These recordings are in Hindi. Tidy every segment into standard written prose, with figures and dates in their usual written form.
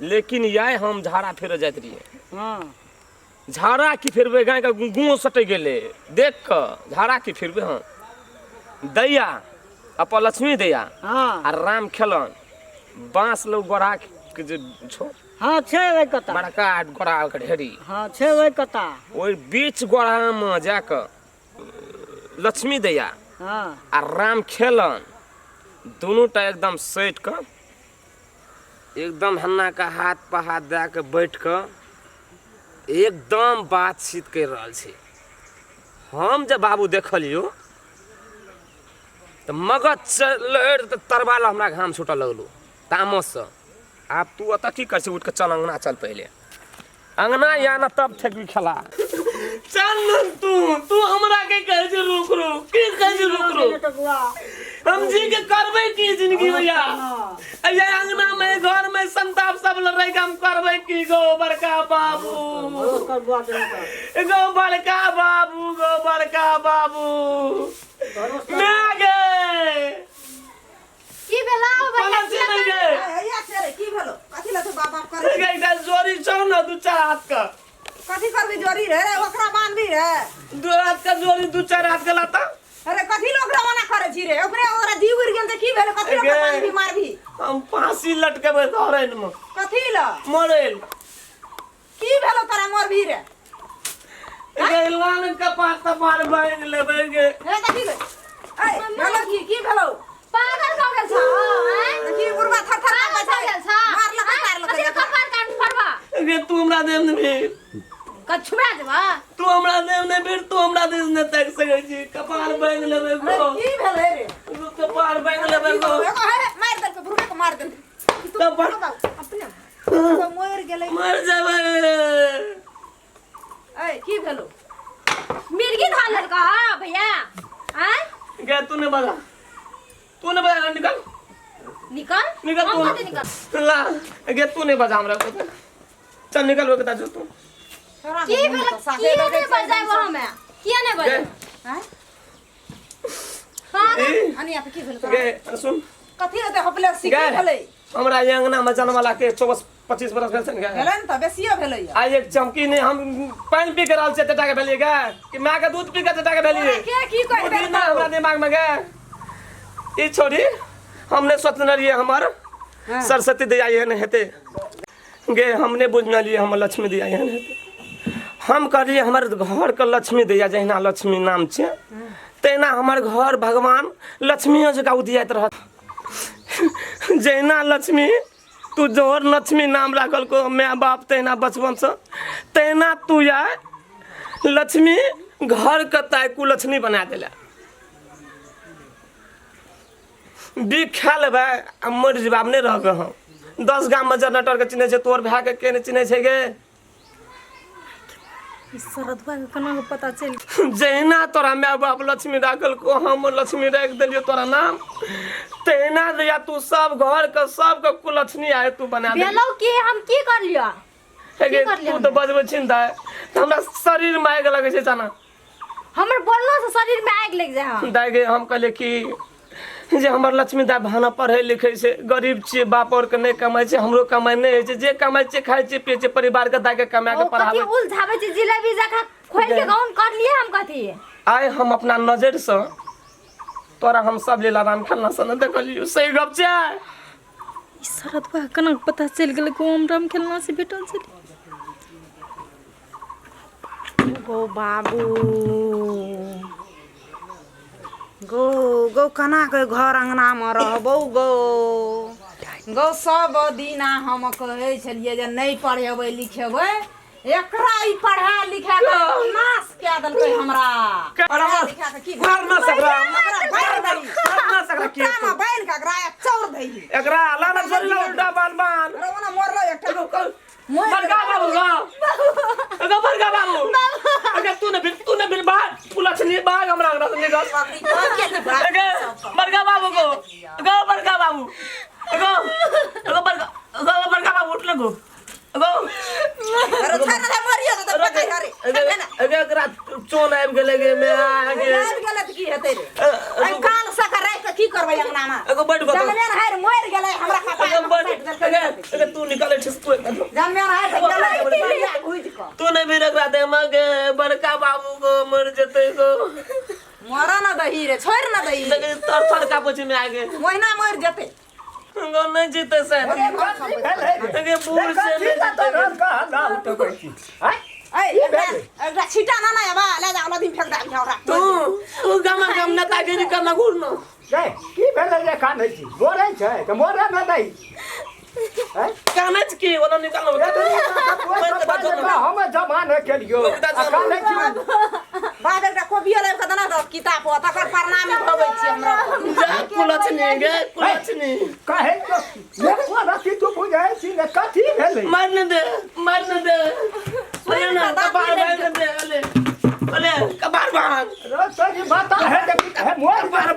लेकिन याय हम झाड़ा फेर जात रहिए। हाँ झाड़ा की फिरबे गाय का गुओ सटे गेले देख क झाड़ा की फिरबे हम दैया अपन लक्ष्मी दैया हाँ आ राम खेलन बांस लोग गोड़ा के जे छो हाँ छे वे कता बड़का गोड़ा के ढेरी हाँ छे वे कता ओइ बीच गोड़ा में जाक लक्ष्मी दैया हाँ आ राम खेलन दोनों टा एकदम सैट क एकदम हन्ना का हाथ पर हाथ दे के बैठ क एकदम बातचीत कर रहल छी। हम जब बाबू देखलियो तो मगज चलर तरवाल हमरा घाम छूटल लगलू तामस से। आप तू अत की कर उठ के चल अंगना चल पहले अंगना या ना तब ठेकबी खेला चल तू हमरा के कह जे रुक रुक की कह जे रुक रुक हम जी के करबे की जिंदगी भैया अया अंगना में घर में संताप सब लड़ाई हम करबे की गो बड़का बाबू गो बड़का बाबू गो बड़का बाबू मैं गे की भेला भैया हैया छे की भेलो कथि ल तो बाप करे गे इधर जोरी चढ़ ना दू चार हाथ का कथि करबी जोरी रे ओकरा बांधबी रे दो हाथ का जोरी दू चार हाथ का लाता अरे कथि लोग रवाना करे छी रे ओकरा दी उड़ गेल त की भेल कथि लोग बांधबी मारबी हम फांसी लटकेबे धरन में कथि ल मरेल की भेलो तोरा मोरबी रे गे लान का पात मार बांध लेबे गे हे कथि ले ए भेलो की भेलो पागल हो गेल छ हैं देखि उर्वा थर थर पागल हो गेल छ मार लगा मार लगा कथि कपार काट फरबा गे तू हमरा देम ने कछुआ देबा तू हमरा देम ने फिर तू हमरा देश ने तक सकै छी कपार बांध लेबे गो की भेल रे तू कपार बांध लेबे गो मार दे के बुरके को मार दे कपार अपने तो मोर गेले मर जाबे ए की भेलो मिर्गी धान लड़का भैया हैं गे तूने बजा निकल निकल निकल हम तू कते निकल ला गे तूने बजा हमरा को चल निकल वो कता जो तू की भेला की ने बजाय वहां में किया ने बजाय हैं पागल अनि आप की भेलो गे सुन कथि होते हपले सिक भेलै हमरा ये अंगना में जन्म वाला के 24-25 बरस भेल छन गे भेलन त बेसियो भेलै आज एक चमकी ने हम पानी पी के रहल छै टटा के भेलिए गे कि मां के दूध पी के टटा के भेलिए के की कह दे हमरा दिमाग में गे ई छोड़ी हमने सोचने रहिए हमार सरस्वती दैया एहन हेते गे हमने बुझने लिए हमर लक्ष्मी दैया एहन हेते हम कहलिए हमर घर के लक्ष्मी दैया जहिना लक्ष्मी नाम छै तहिना हमर घर भगवान लक्ष्मी जका उदियात रहत जहिना लक्ष्मी तू जोहर लक्ष्मी नाम राखल को माय बाप तहिना बचपन से तहिना तू या लक्ष्मी घर के ताय कुलक्ष्मी बना देला बी खा लेबै आ मर जबाब नहीं रहबे हम 10 गाम में जनरेटर के चिन्हे छै तोर भाय के ने चिन्हे छै गे सरदवा के केना पता चल जहिना तोरा माय बाप लक्ष्मी राखल को हम लक्ष्मी राख देलियो तोरा नाम तहिना या तू सब घर के सब के कुलक्ष्मी आए तू बना दे भेलो की हम की कर लिया गे तू तो बजबै छिन हमरा शरीर में आग लगे छै जाना हमर बोललो से शरीर में आग लग जाय दाय गे हम कहले कि जे हमर लक्ष्मी दा भाना पढ़े लिखे से गरीब छे बाप और के नहीं कमाई छे हमरो कमाई नहीं है जे कमाई छे खाई छे पिए छे परिवार के दाय के कमा के पढ़ावे कथि उलझावे छे जिलेबी जका खोल के गाउन कर लिए हम कथि आय हम अपना नजर से तोरा हम सब लीला राम खेलना से न देखलियो सही गप छे ई सरदवा केना पता चल गेल को हम राम खेलना से भेटल छे गो बाबू गो गो कना के घर अंगना में रहबो गो सब दिना हम कहे छलिए जे नहीं पढ़ेबै लिखेबै एकरा ई पढ़ा लिखा के नाश के देलकै हमरा पढ़ा लिखा के की मार ना सकरा बाहर दई मार ना सकरा की कामा बैल का एकरा चौर दई एकरा लाना जोरी उल्टा बान बान रोना मोरलो एकटा बड़का बाबू गा बड़का बाबू अगर तूने बिल बात पुलछनी बाग हमरा अंगना से निकल बड़का बाबू को बड़का बाबू बड़का बाबू उठ लगो अरे थाना मरियो त पकाई हरे एकरा चोन आबि गेले गे मैं आगे आबि गेले त की हेतै रे आई काल सका रात के की करबै अंगना में एगो बैठ गो जंगले हार मोर गेले हमरा खाता अगर तू निकल छिसको जन्मे रहे त गेलै बढ़िया घुज क तू नहीं भी रख रहा दे मगे बड़का बाबू को मर जते को मरा न दही रे छोड़ न दही लेकिन तर तर का पूछ में आगे मोहिना मर जते गो नहीं जीते से लेकिन बूढ़ से नहीं जीते एकरा छिटा ना ना बा ले जा दिन फेंक दे हमरा तू गम नेतागिरी करना घुरना की भेलै जे कानै छी मोरै छै त मोरै न दै कानच की वाला निकालना हम जमाने के लियो कानै छी बाद एकटा कॉपी ले के दना दस किताब तकर प्रणामी भबै छी हमरा कुलच नहीं कहे तो ये कोना की तू बुझै छी ने कथी भेलै मरने दे ना कबार दे अले कबार बांध रोसरी बता है मोर बार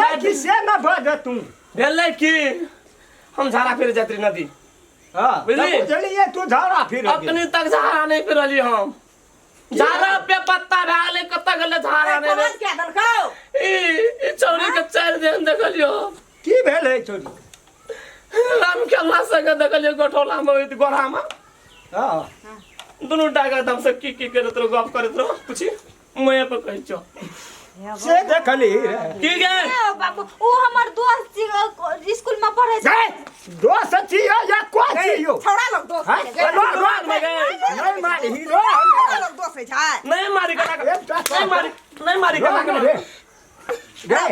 लड़की से न बज तू भेलै की हम झाड़ा फिर जात्री नदी हां बुझली बुझलिए तू झाड़ा फिर अपनी तक झाड़ा नहीं फिरली हम झाड़ा पे पत्ता डाले कत गले झाड़ा नहीं रे क्या दलखाओ ई चौरी के चार दिन देखलियो की भेलै छोरी राम खेलना सके देखलियो गोठोला में गोरा में हां दोनों डागा दम से की करत रहो गप करत रहो पूछी मैं पे कहि छो से देखली की गे बाबू वो हमार दोस्त स्कूल में पढ़े गए दोस्त छियो या कोई छियो छोड़ा लोग दोस्त हां रोड में गए नहीं मारी हीरो छोड़ा लोग दोस्त छै नहीं मारी नहीं मारी रे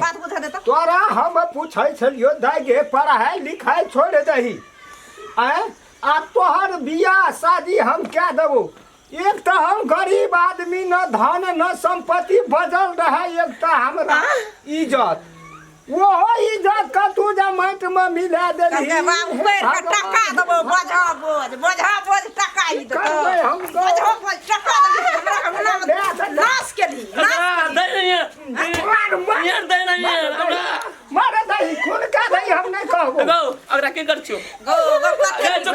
बात बुझा दे तो तोरा हम पूछै छलियो दागे पढ़ाई लिखाई छोड़ दही आ तोहर बियाह शादी हम क्या देबो एक तो हम गरीब आदमी न धन न संपत्ति बजल रहे एक तो हमरा इज्जत वो इज्जत का तू जा माट में मिला दे के बाबू पैर के टका देबो बोझ टका ही दे हम बोझ टका दे हमरा नाश के दी दे नहीं यार दे नहीं मारे दही खून का दही हम नहीं कहबो गो अगरा की कर छियो गो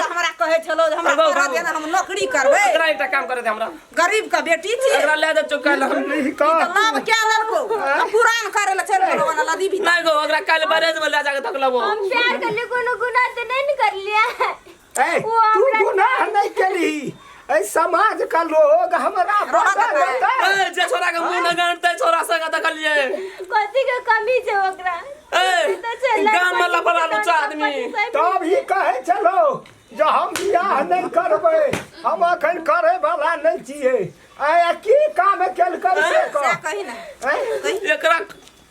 हमरा कहे छलो हमरा करा दे हम नौकरी करबै अगरा एकटा काम करे दे हमरा गरीब का बेटी छी अगरा ले दे चुकाल हम नहीं कह लाभ क्या लड़को पुरान करे ले चल गेलो वाला लदी भी नहीं गो अगरा काल बरेज में ले जाके तक लबो हम प्यार करले कोनो गुनाह तो नहीं कर लिया ए तू गुनाह नहीं करी ए समाज का लोग हमरा बता ए जे छोरा के मुंह न गांठते छोरा संग देखलिए कथी के कमी छै ओकरा ए गाम में लफड़ा लुचा आदमी तब ही कहे चलो जो हम बियाह नहीं करबै हम अखन करे वाला नहीं छिए आ की काम केल कर से कही ना एकरा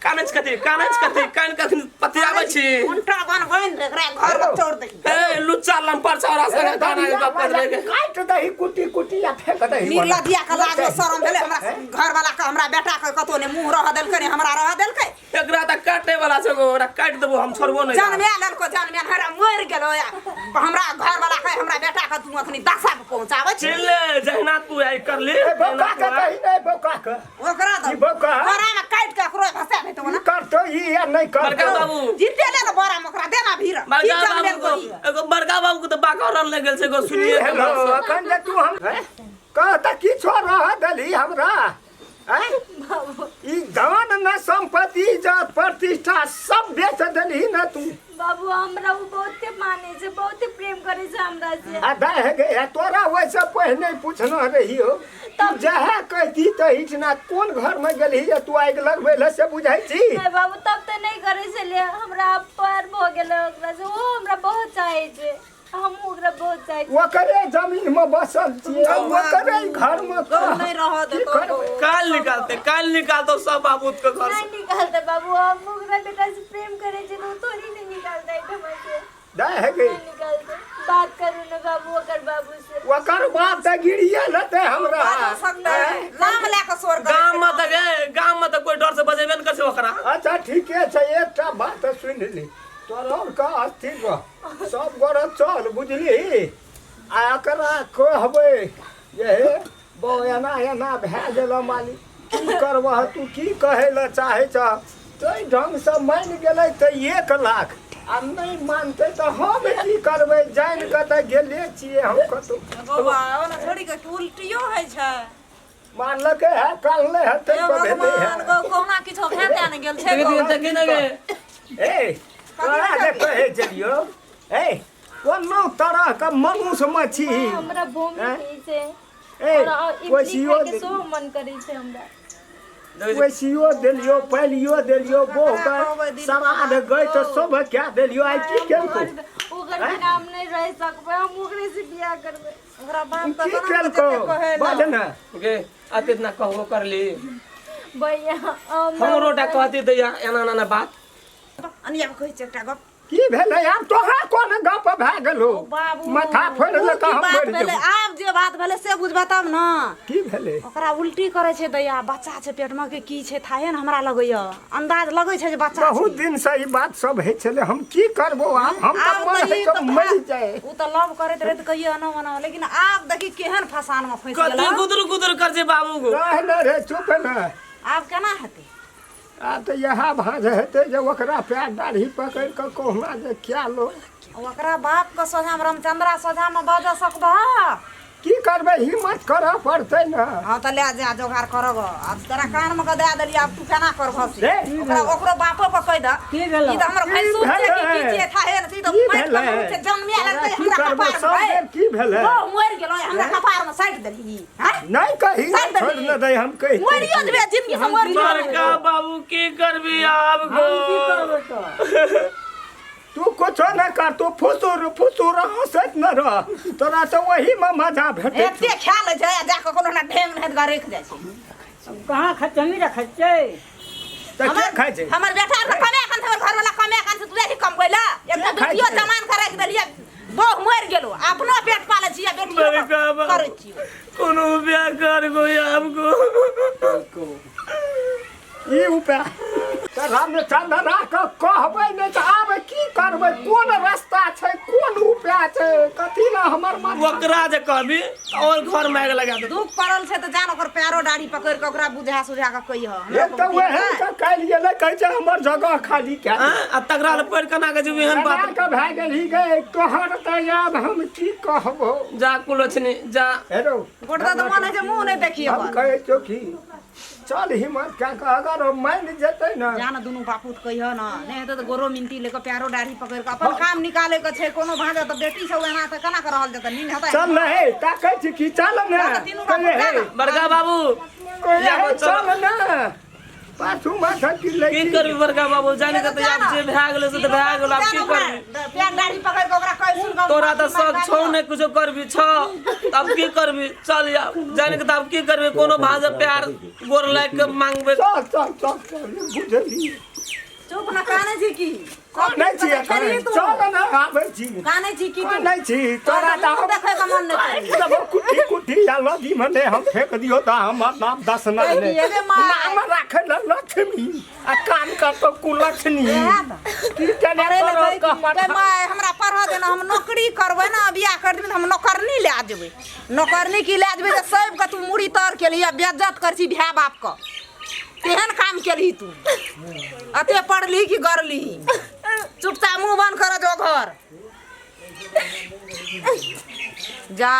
कानच कथी कान कथी पतियाबै छी उल्टा बन बन एकरा घर में छोड़ दे ए लुच्चा लंपर छोरा संग गाना के गप कर ले काट दही कुटी या फेंक दही नीला दिया के लागे शरम भेले हमरा घर वाला के हमरा बेटा के कतो ने मुंह रह देलकै हमरा रह देलकै एकरा त काटे वाला छै गो ओरा काट देबो हम छोड़बो नहीं जन्मे लड़को जन्मे हरा मर गेलो हमरा घर वाला के हमरा बेटा के तू अखनी दशा पे पहुंचाबै छी चिल्ले जहना तू आई कर ले बोका के दही नहीं बोका के ओकरा ई बोका घरा में काट के करो भसा देतो ना करतो ई या नहीं बड़का करतो बाबू जीते ले तो बड़ा मकरा देना भीड़ की बड़का जन्मे बाबू को एगो बड़का बाबू को त बाकरन ले गेल छै गो सुनिए हेलो अखन जे तू हम कहता की छोड़ रह दली हमरा ई धन न संपत्ति इज्जत प्रतिष्ठा सब बेच दली न तू बाबू हमरा वो बहुत माने छै बहुत प्रेम करे छै हमरा से आ दे गए तोरा वैसे पहले पूछना रही हो तब जहे कहती त इतना कौन घर में गेली जे तू आग लगबै ले से बुझाई छी नहीं बाबू तब तो नहीं करे छलिए हमरा पर भ गेलै ओकरा से वो हमरा बहुत चाहे छै हम ओकरा बहुत चाहे छी ओकरे जमीन में बसल छी ओकरे घर में नहीं रह दे काल निकालतो सब बाबूत के घर से नहीं निकालते बाबू हम ओकरा बेटा से प्रेम करे छै तो तोरी नहीं निकालता है हम से दे गए नहीं निकालते बात करू न बाबू ओकर बाबू से ओकर बाप त गिरिया लते हमरा नाम लेके सोर गाम में त कोई डर से बजेबे न करछे ओकरा अच्छा ठीके छै एकटा बात सुन ली तोरा का अस्थिर रह सब गोरा चल बुझली आ एकरा कहबै जे बो एना भए गेल मालिक की करबह तू की कहै ल चाहे छ तै ढंग से मान गेलै त 1 लाख आ नहीं मानते तो हम की करबै जान के त गेले छिए हम कतो बाबा ओना छोड़ी के उल्टियो है छै मानलके है कालले है त भेलै है कोना किछो भेते न गेल छै देखि न गे ए तोरा जे कहे चलियो ए कोनो तरह का मनुष्य मछी हमरा भूमि हैं? की छै ए और कोई इडली सीओ खाए के सो मन करै छै हमरा वैसियो देलियो पैलियो देलियो बहु के सवाद गई तो सब क्या देलियो आई की केलको ओकर बिना हम नहीं रह सकबै हम ओकरे से बियाह करबै ओकरा बाप की तो केलको बाज ना गे अते इतना कहबो कर ली भैया हमरोटा कहती तो एना एना बात अनिया कहै छै एकटा गप की भेलै आब तोहरा कोन गप भए गेलो बाबू माथा फोड़ ले की हम बात मरि भेलै जेबो आब जे बात भेलै से बुझबा तब न की भेलै ओकरा उल्टी करे छै दैया बच्चा छै पेट में के की छै थाहे न हमरा लगैया अंदाज लगै छै जे बच्चा बहुत दिन से ई बात सब होइ छलै हम की करबो आब हम आब तो तऽ ई मर तऽ मरि जाए उ तऽ लव करैत रहै तऽ कहियो न मना लेकिन आब देखी केहन फसान में फंस कते गेल गुदर गुदर कर छै बाबू को रह न रे चुप न आब केना हेतै आ तो यह भाज हेतै जे ओकरा पैर दाढ़ी पकड़ि कऽ कहुना जे क्या लो ओकरा बाप के सोझा में रामचंद्रा सोझा में बाज सकबह की करबै हिम्मत करऽ पड़तै न हाँ तो ले जा जोगाड़ करब अब तेरा कान में के दे देली अब तू केना करबह से रे, ओकरा ओकरो बापो के कह दे की भेलै? ई त हमर भैंसुर छै कि की छै थाहे न ई त की मारि भेलै? के जन्मिया लगतै की हमरा करबै कपार सब में बेर की भेलै ओ मरि गेलो हमरा कपार में साइड देली हैं नहीं कही साइड छोड़ देली न दे हम कहि मरियो जबे जिंदगी से मरि बड़का बाबू की करबी आब हम की को करबै तऽ तू कुछो न कर तू फुसुर फुसुर हंसत न रह तोरा तो वही में मजा भेटै एते खा ले छै जा के कोनो ना ढेंग नहि गा रख जाय छै कहाँ खचमी रखै छै त के खाइ छै हमर बेटा के कमे कान हमर घर वाला कमे कान तू देखि कम कइला एक खाइ बेटियो छै? जमान के रख देलिए बहु मरि गेलो अपनो पेट पाले छियै बेटियो बड़का बाबू करै छियै कोनो ब्याह कर गो आपको ई उपाय त रामचंद्रा के कहबै नै त आब की करबै कोन रास्ता छै कोन उपाय छै कथी ला हमर मन ओकरा जे कहबी और घर में आग लगा दे दुख पड़ल छै त जान ओकर पैरो दाढ़ी पकड़ के ओकरा बुझा सुझा के कहियो एक त वहे त काल्हि गेलै कहै छै हमर जगह खाली क्या आ तकरा ल पढ़ केना के जेबी एहन बात के भए गेली गए तोहर त याद हम की कहबो जा कुलछनी जा हेरो गोटदा त मन है जे मुंह नहीं देखियो हम कहै छौ की चल हिम्मत क्या कह अगर मान जेतै न जान दुनू बापूत कहियो न नहीं हेतै त गोरो मिनटी लेके पैरो दाढ़ी पकड़ के अपन काम निकाले के छै कोनो भागे त बेटी सब एना त केना कर रहल जतै नीन हेतै चल हे ताकै छी की चल न तीनू बापू कहे हे बड़का बाबू कहे हे चल। चल न पाछू माथा की की लगी करबी बड़का बाबू जाने के तो आब जे भए गेलै से त भए गेल आब की करबी पैर दाढ़ी पकड़ के ओकरा कहि सुन तोरा त सब छौ ने कुछो करबी छ अब की करबी चल या जाने के त अब की करबी कोनो भाजे प्यार गोर लाग के मांगबे चल चल चल चल बुझली चुप न काने छी की नहीं छी चल न आबै छी काने छी की नहीं छी तोरा त देखे के मन नहीं करे जब कुटी कुटी या लगी मने हम फेंक दियो त हमर नाम दस न ने ये माय। नाम राखे ल लक्ष्मी आ कान का तो कुलक्ष्मी की जाने अरे तोरा ले का भाई माय हमरा पढ़ा देना हम नौकरी करबै ना बियाह कर देबै हम नौकरनी ले आ जेबै नौकरनी की ले आ जेबै सब के तू मुड़ी तर के लिए बेइज्जत करछी भाई बाप का तेहन काम केलही तू अते पढ़ली कि गरली चुपचाप मुंह बंद कर जो घर जा